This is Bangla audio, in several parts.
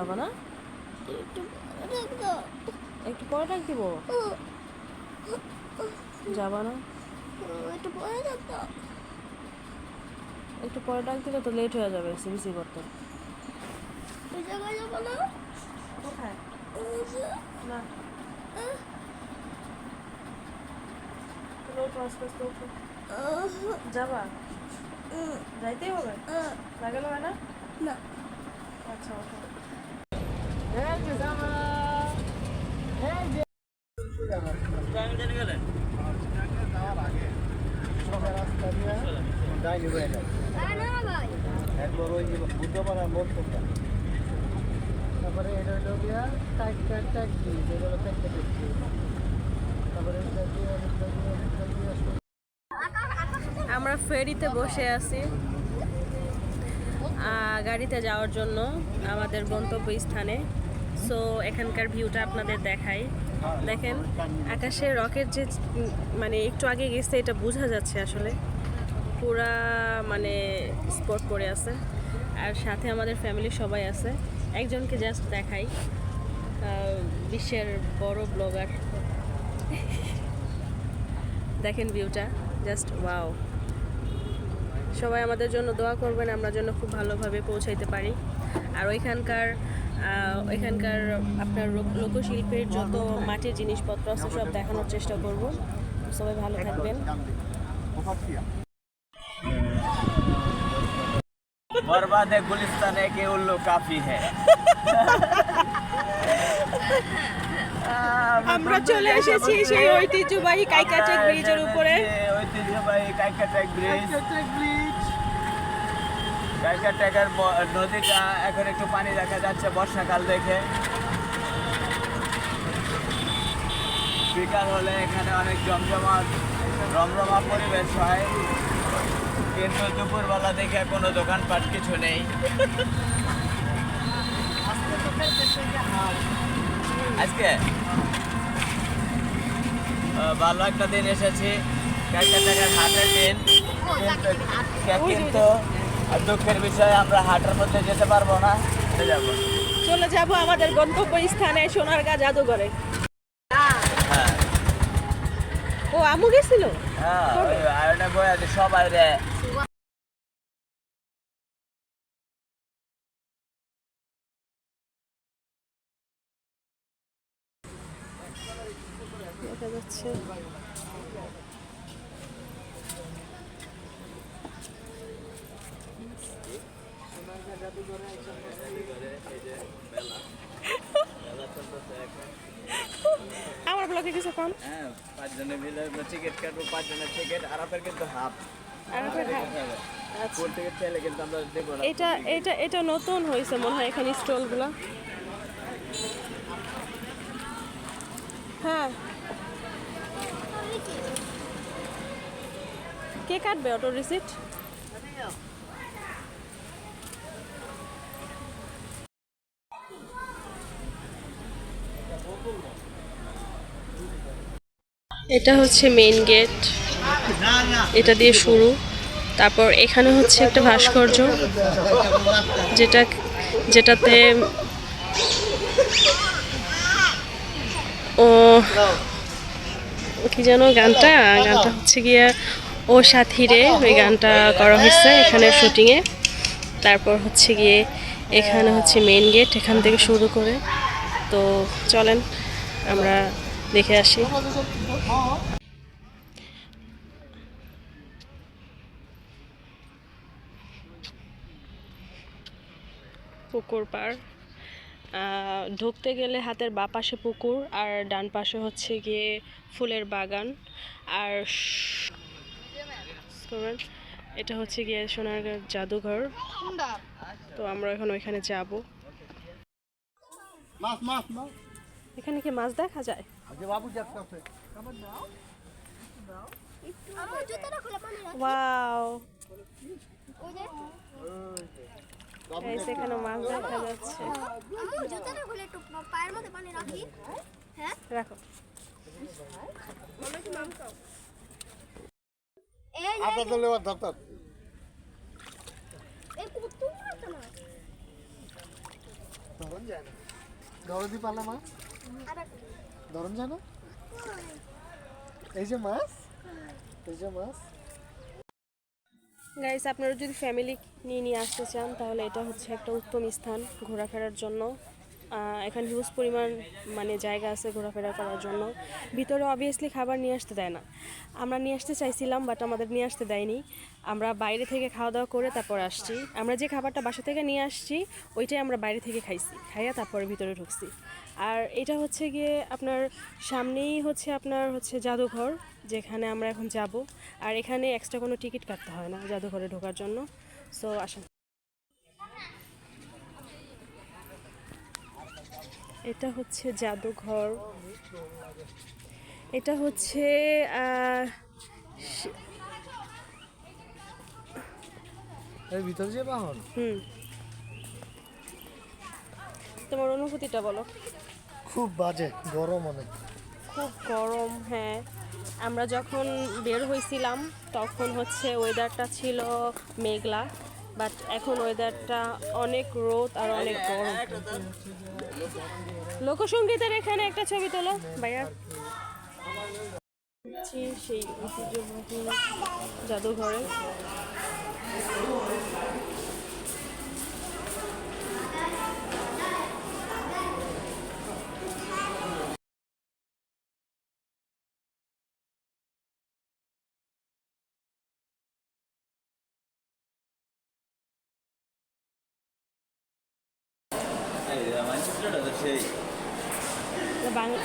যাবা না? একটু পরে ডাক দিব। যাবা না? একটু পরে ডাক দিলে তো লেট হয়ে যাবে সিবিসি করতে। কোথায়? না তুমি ওঠো, আস্তে আস্তে ওঠো। যাবা? যাইতেই হবে? লাগালো হয় না? না। আচ্ছা ওঠো। তারপরে এটা হইল গিয়া টাইট ব্রিজ, এটা হলো টাইট ব্রিজ। তারপরে আমরা ফেরিতে বসে আছি গাড়িতে যাওয়ার জন্য আমাদের গন্তব্যস্থানে। সো এখানকার ভিউটা আপনাদের দেখাই। দেখেন আকাশে রকেট যে মানে একটু আগে গেছে এটা বোঝা যাচ্ছে আসলে পুরা মানে স্পট করে আছে। আর সাথে আমাদের ফ্যামিলির সবাই আছে। একজনকে জাস্ট দেখাই, বিশ্বের বড় ব্লগার। দেখেন ভিউটা জাস্ট ওয়াও। সবাই আমাদের জন্য দোয়া করবেন, আমরা যেন খুব ভালোভাবে পৌঁছাইতে পারি। আর ওইখানকার আপনার লোকশিল্পের যত মাটির জিনিসপত্র আছে সব দেখানোর চেষ্টা করব। সবাই ভালো থাকবেন। बर्बाद गुलिस्तान है के उल्लू काफी है। আমরা চলে এসেছি সেই ঐতিহ্যবাহী কাইকাচেক ব্রিজের উপরে। ঐতিহ্যবাহী কাইকাচেক ব্রিজ। কাইকাচেকের নদীটা এখন একটু পানি দেখা যাচ্ছে বর্ষাকাল দেখে। বিকাল হলে এখানে অনেক জমজমাট রমরমা পরিবেশ হয়, কিন্তু দুপুরবেলা দেখে কোনো দোকানপাট কিছু নেই। আজকে ভালো একটা দিন এসেছি, কাইকাচেকের হাটের দিন, কিন্তু দুঃখের বিষয় আমরা হাটের মধ্যে যেতে পারবো না। চলে যাব আমাদের গন্তব্যস্থানে সোনারগাঁ জাদুঘরে। হ্যাঁ ও আমু গেছিল? হ্যাঁ আয়োটা বই আছে সবাই রে। দেখা যাচ্ছে আমার ব্লগে কিছু কম। হ্যাঁ 5 জনের মিলে টিকিট কাটবো, 5 জনের টিকিট, আর আপনার কিন্তু হাফ। ফুল টিকিট চাইলে কিন্তু আমরা দেবো না। এটা নতুন হয়েছে মনে হয় এখানে স্টলগুলো। হ্যাঁ কে কাটবে অটো রিসিট? এটা হচ্ছে মেইন গেট, এটা দিয়ে শুরু। তারপর এখানে হচ্ছে একটা ভাস্কর্য যেটাতে ও কি যেন গানটা হচ্ছে গিয়ে ও সাথীরে, ওই গানটা করা হয়েছে এখানে শুটিংয়ে। তারপর হচ্ছে গিয়ে এখানে হচ্ছে মেইন গেট, এখান থেকে শুরু করে। তো চলেন আমরা দেখে আসি। পুকুর পাড়, ঢুকতে গেলে হাতের বাঁ পাশে পুকুর আর ডান পাশে হচ্ছে গিয়ে ফুলের বাগান। আর এটা হচ্ছে গিয়ে সোনারগাঁ জাদুঘর। তো আমরা এখন ওইখানে যাব। এখানে কি মাছ দেখা যায়? ওয়াও, এখানে মাছ দেখা যাচ্ছে। রাখো। ধরন যায় না। দরদি পালা মাছ ধরন যায় না। এই যে মাছ, এই যে মাছ। গাইস, আপনারা যদি ফ্যামিলি নিয়ে আসতে চান তাহলে এটা হচ্ছে একটা উত্তম স্থান ঘোরাফেরার জন্য। এখানে হিউজ পরিমাণ মানে জায়গা আছে ঘোরাফেরা করার জন্য। ভিতরে অবভিয়াসলি খাবার নিয়ে আসতে দেয় না। আমরা নিয়ে আসতে চাইছিলাম, বাট আমাদের নিয়ে আসতে দেয়নি। আমরা বাইরে থেকে খাওয়া দাওয়া করে তারপর আসছি। আমরা যে খাবারটা বাসা থেকে নিয়ে আসছি ওইটাই আমরা বাইরে থেকে খাইয়া তারপরে ভিতরে ঢুকছি। আর এটা হচ্ছে গিয়ে আপনার সামনেই হচ্ছে আপনার হচ্ছে জাদুঘর, যেখানে আমরা এখন যাব। আর এখানে এক্সট্রা কোনো টিকিট কাটতে হয় না জাদুঘরে ঢোকার জন্য। সো আসেন। এটা হচ্ছে জাদুঘর। এটা হচ্ছে এর ভিতরে যে বাহন তোমার অনুভূতিটা বলো। খুব বাজে, গরম অনেক। খুব গরম, হ্যাঁ। আমরা যখন বের হয়েছিলাম তখন হচ্ছে ওয়েদারটা ছিল মেঘলা, বাট এখন ওয়েদারটা অনেক রোদ আর অনেক গরম। লোকসঙ্গীতের এখানে একটা ছবি তোলো ভাইয়া। সেই ঐতিহ্যবাহী জাদুঘরে মানচিত্রটা তো সেই বাংলা।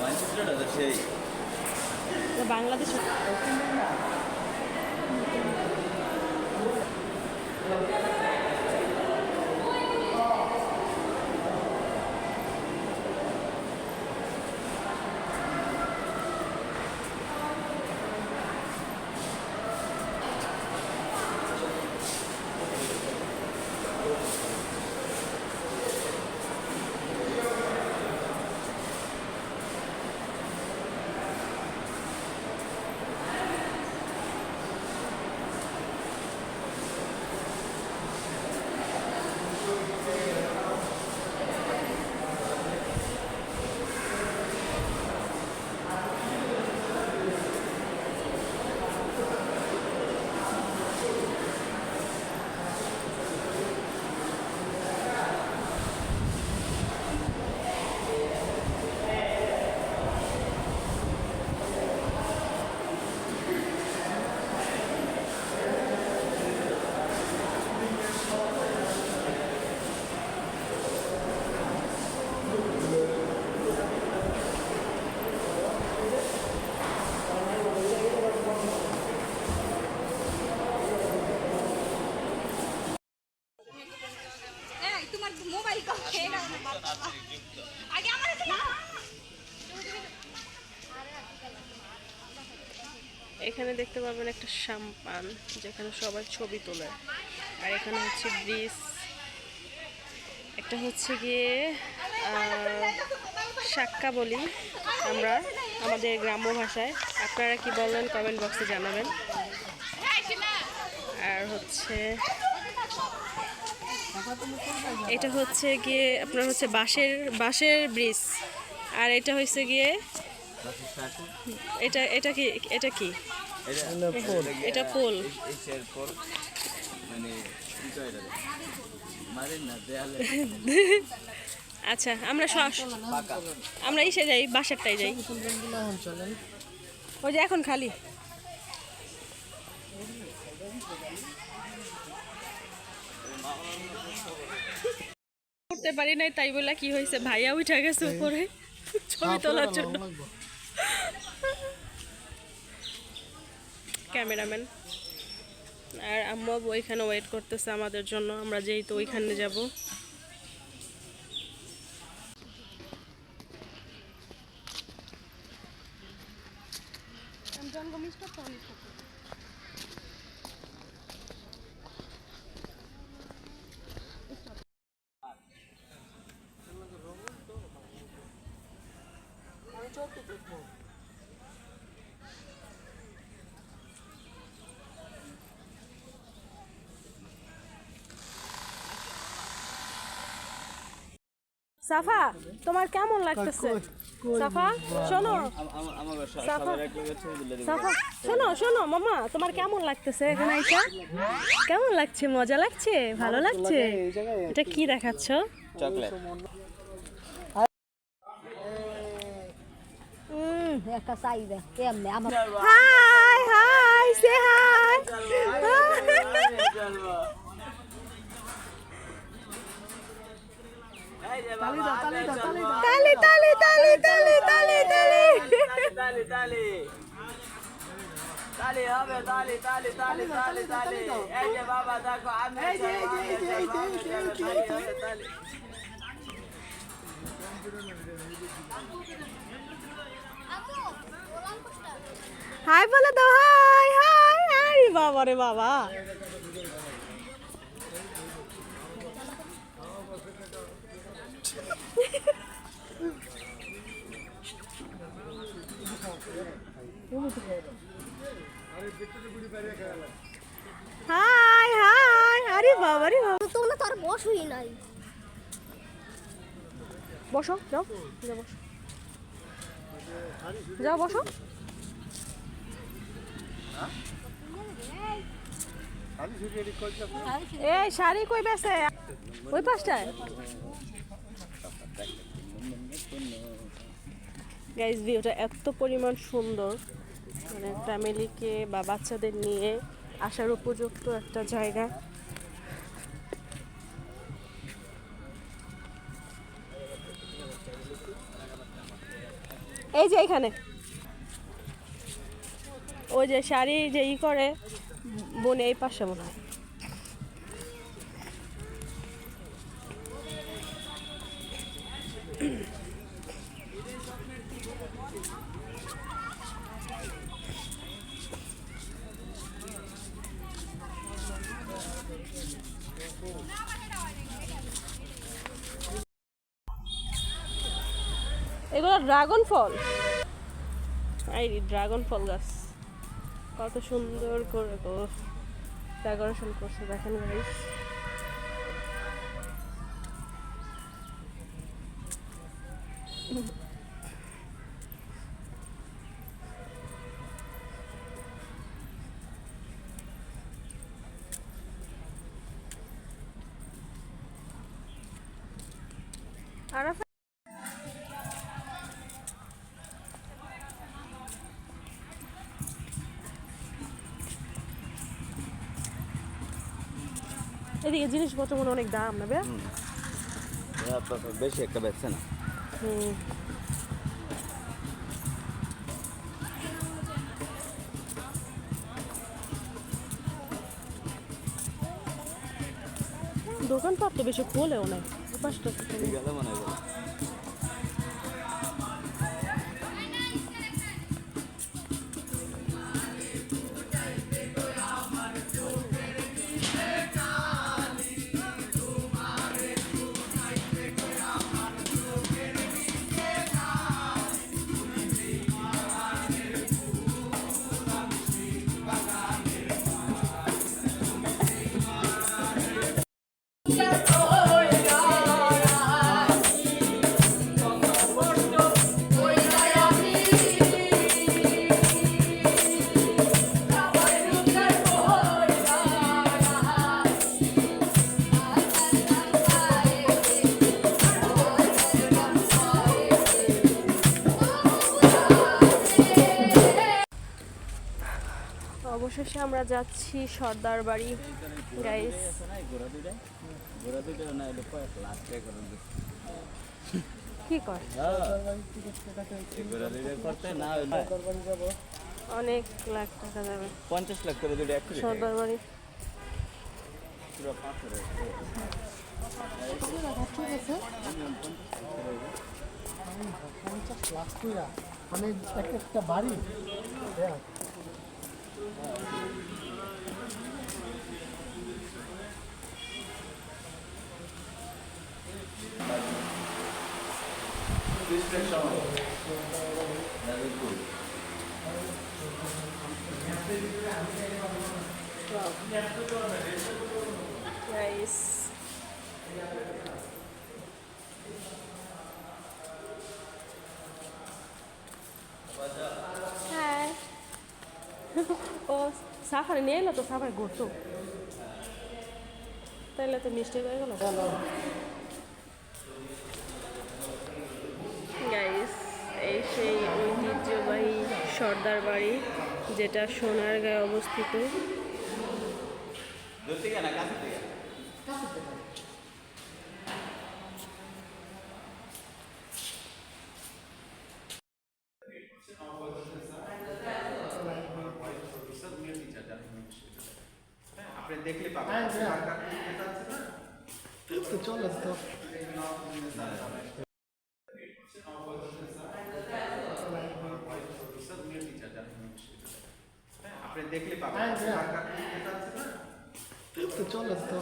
মানচিত্রটা তো সেই বাংলাদেশ। এখানে দেখতে পাবেন একটা সাম্পান, যেখানে সবাই ছবি তোলে। আর এখানে হচ্ছে ব্রিজ, একটা হচ্ছে গিয়ে শাক্কা বলি আমরা আমাদের গ্রাম্য ভাষায়। আপনারা কি বললেন কমেন্ট বক্সে জানাবেন। আর হচ্ছে এটা হচ্ছে গিয়ে আপনার হচ্ছে বাঁশের ব্রিজ। আর এটা হচ্ছে গিয়ে এটা এটা কি এটা কি এটা পোল। আচ্ছা আমরা ইসে যাই, বাসারটাই যাই। ওই যে এখন খালি করতে পারি নাই, তাই বলে কি হয়েছে, ভাইয়া উঠে গেছে উপরে ছবি তোলার জন্য। ক্যামেরাম্যান আর আম্মু ওইখানে ওয়েট করতেছে আমাদের জন্য, আমরা যেহেতু ওইখানে যাব। সাফা তোমার কেমন লাগতেছে? সাফা শোনো, সাফা শোনো শোনো মামা, তোমার কেমন লাগতেছে এখানে আইসা? কেমন লাগছে? মজা লাগছে? ভালো লাগছে? এটা কি দেখাচ্ছ? চকলেট। একটা চাইবে এমনি আমার। হাই হাই সে হাই। তালি তালি তালি তালি তালি তালি তালি তালি তালি হবে, তালি তালি তালি তালি তালি। এই যে বাবা দেখো, আমি তালি। হাই বলে দাও, হাই হাই হাই। বাবা রে বাবা, হাই হাই। আরে বাবা রে বাবা, তোমরা তো আর বসই নাই। বসো, যাও যাও বসো, যাও বসো। এই শাড়ি কই বেছে? ওই পাশটায়। গাইস ভিউটা এত পরিমাণ সুন্দর, মানে ফ্যামিলিকে বা বাচ্চাদের নিয়ে আসার উপযুক্ত একটা জায়গা। এই যে এখানে ওই যে শাড়ি যে ই করে বোনে, এই পাশে মনে হয়। এগুলো ড্রাগন ফল। এই ড্রাগন ফল গাছ কত সুন্দর করে ডেকোরেশন করছে, দেখেন গাইস। আরাফাত এদিকে জিনিসপত্র মনে অনেক দাম নেবে। বেশি একটা বেচছে না। দোকানপাট তো বেশি খোলেও না, পাঁচটা গেলে মনে হয় অবশেষে আমরা যাচ্ছি সর্দার বাড়ি গাইস। কি কর অনেক লাখ টাকা যাবে 50 লাখ করে দুটো এক সর্দার বাড়ি। পুরো 50 লাখ কইরা মানে একটা বাড়ি দেখ গাইস হ্যাঁ ও সাফারি নিয়ে এলো তো সাফারি ঘুরতো তাইলে তো মিষ্টি হয়ে গেল গাইস। এই সেই ঐতিহ্যবাহী সর্দার বাড়ি যেটা সোনারগাঁয়ে অবস্থিত। দূর থেকে না কাছে থেকে আপনি দেখলে পাবেন তো চলো তো আপনি দেখলে পাবেন তো চলো তো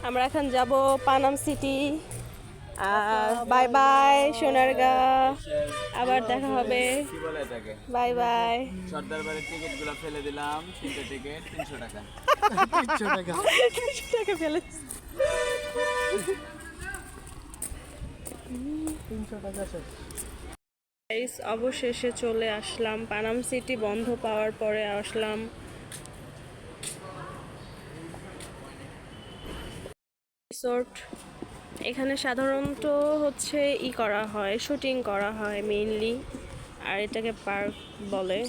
আমরা এখন যাব পানাম সিটি। আর বাই বাই সোনারগাঁ, আবার দেখা হবে। কি বলে এটাকে বাই বাই। সর্দার বাড়ির টিকিটগুলো ফেলে দিলাম 3টে টিকিট 300 টাকা 300 টাকা 300 টাকা ফেলে 300 টাকা শেষ গাইস অবশেষে চলে আসলাম পানাম সিটি। বন্ধ পাওয়ার পরে আসলাম রিসোর্ট। এখানে সাধারণত হচ্ছে করা হয়, শুটিং করা হয় মেইনলি, আর এটাকে পার্ক বলে।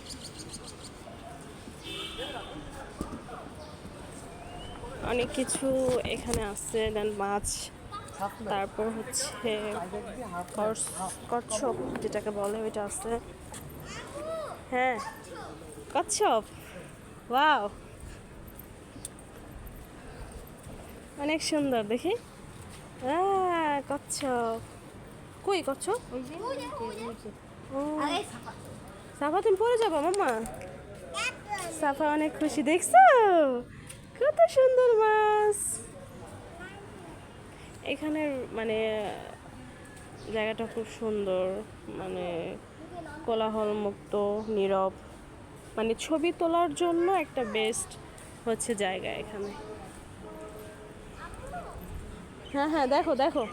অনেক কিছু এখানে আছে, দেন মাছ, তারপর হচ্ছে কচ্ছপ যেটাকে বলে ওইটা আছে। হ্যাঁ কচ্ছপ, ওয়াও অনেক সুন্দর দেখি। কচ্ছপ কই কচ্ছপ? ও সাফা তুমি পড়ে যাবো মাম্মা। সাফা অনেক খুশি, দেখছো কত সুন্দর মাছ। এখানের মানে জায়গাটা খুব সুন্দর, মানে কোলাহল মুক্ত, নীরব, মানে ছবি তোলার জন্য একটা বেস্ট হচ্ছে জায়গা এখানে। হ্যাঁ হ্যাঁ দেখো দেখো